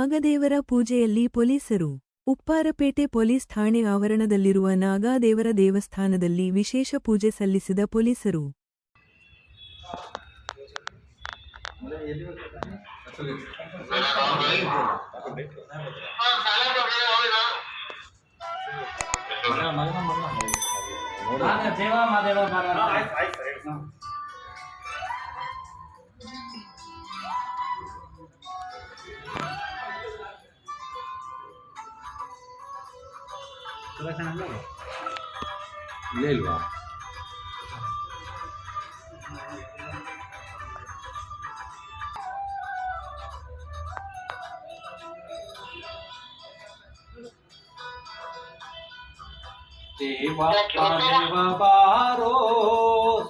ನಾಗದೇವರ ಪೂಜೆಯಲ್ಲಿ ಪೊಲೀಸರು. ಉಪ್ಪಾರಪೇಟೆ ಪೊಲೀಸ್ ಠಾಣೆ ಆವರಣದಲ್ಲಿರುವ ನಾಗದೇವರ ದೇವಸ್ಥಾನದಲ್ಲಿ ವಿಶೇಷ ಪೂಜೆ ಸಲ್ಲಿಸಿದ ಪೊಲೀಸರು. ಇಲ್ವಾ ದೇವ ದೇವ ಬಾರೋ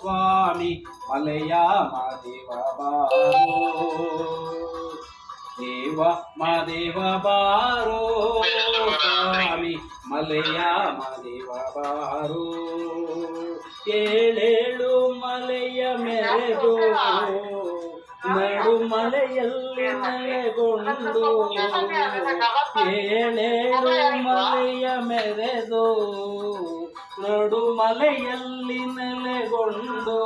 ಸ್ವಾಮಿ ಮಲೆಯ ಮಾದೇವ ಬಾರೋ ದೇವ ಮಾದೇವ ಬಾರೋ ಸ್ವಾಮಿ ಮಲೆಯ ಮಾದೇವ ಬಾರೋ ಏಳೇಳು ಮಲೆಯ ಮೆರೆದು ನಡು ಮಲೆಯಲ್ಲಿ ನೆಲೆಗೊಂಡು ಏಳೇಳು ಮಲೆಯ ಮೆರೆದು ನಡು ಮಲೆಯಲ್ಲಿ ನೆಲೆಗೊಂಡು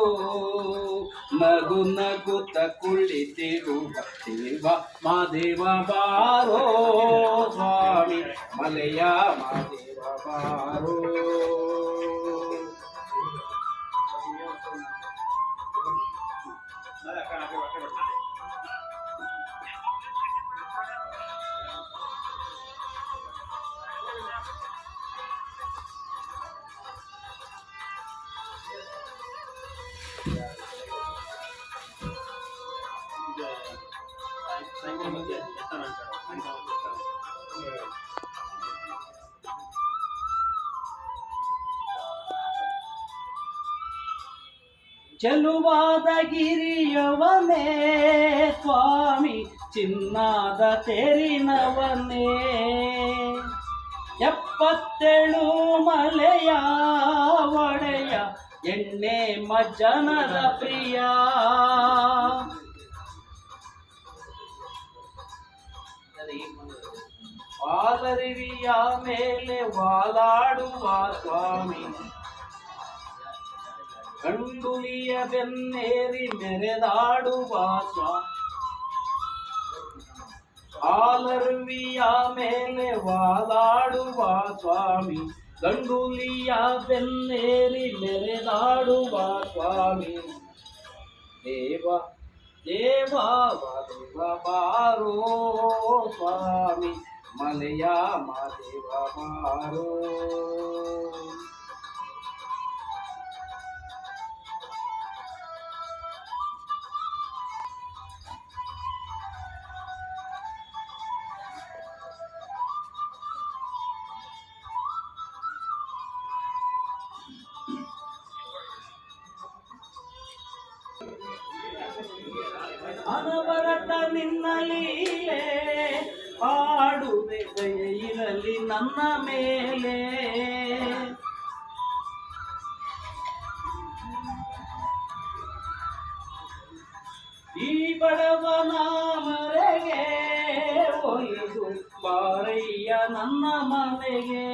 ನಗು ನಗುತ್ತ ಕುಳಿತಿರುವ ದೇವ ಮಾದೇವ ಬಾರೋ ಸ್ವಾಮಿ ಮಲೆಯ ಮಾದೇವ ಬಾರೋ ಚೆಲುವಾದ ಗಿರಿಯವನೇ ಸ್ವಾಮಿ ಚಿನ್ನಾದ ತೇರಿನವನೇ 77 ಮಲೆಯ ಒಡೆಯ ಎಣ್ಣೆ ಮಜ್ಜನರ ಪ್ರಿಯ ಪಾಲರಿವಿಯ ಮೇಲೆ ವಾಲಾಡುವ ಸ್ವಾಮಿ ಗಂಡುಲಿಯ ಬೆನ್ನೇರಿ ಮೆರೆದಾಡುವ ಸ್ವಾಮಿ ಪಾಲರಿವಿಯ ಮೇಲೆ ವಾಲಾಡುವ ಸ್ವಾಮಿ ಗಂಡುಲಿಯ ಬೆನ್ನೇರಿ ಮೆರೆದಾಡುವ ಸ್ವಾಮಿ ದೇವ ದೇವ ದೇವ ಬಾರೋ ಸ್ವಾಮಿ ಮಲೆಯ ಮಾದೇವ ಬಾರೋ ಅನವರತ ನಿನ್ನ ಲೀಲೆ ಹಾಡುವೆ ದಯೆ ಇರಲಿ ನನ್ನ ಮೇಲೆ ಈ ಬಡವನ ಮರೆಗೆ ಒಯ್ದು ಬಾರಯ್ಯ ನನ್ನ ಮನೆಗೆ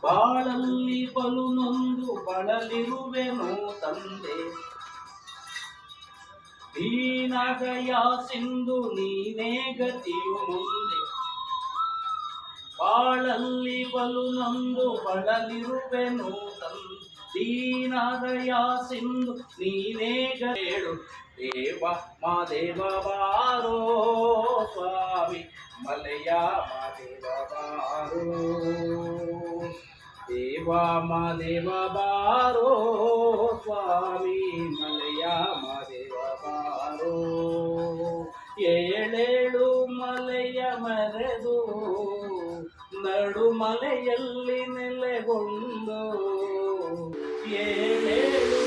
ಬಾಳಲ್ಲಿ ಬಲು ನೊಂದು ಬಳಲಿರುವೆನು ತಂದೆ ದೀನಗಯ ಸಿಂಧು ನೀನೇ ಗತಿಯು ಮುಂದೆ ಬಾಳಲ್ಲಿ ಬಲು ನೊಂದು ಬಳಲಿರುವೆನು ತಂದೆ ದೀನಗಯ ಸಿಂಧು ನೀನೇ ಹೇಳು ದೇವ ಮಾದೇವ ಬಾರೋ ಸ್ವಾಮಿ ಮಲೆಯ ಮಾದೇವ ಬಾರೋ ದೇವ ಮಾದೇವ ಬಾರೋ ಸ್ವಾಮಿ ಮಲೆಯ ಮಾದೇವ ಬಾರೋ ಏಳೇಳು ಮಲೆಯ ಮರೆದು ನಡು ಮಲೆಯಲ್ಲಿ ನೆಲೆಗೊಂಡು ಏಳೇಳು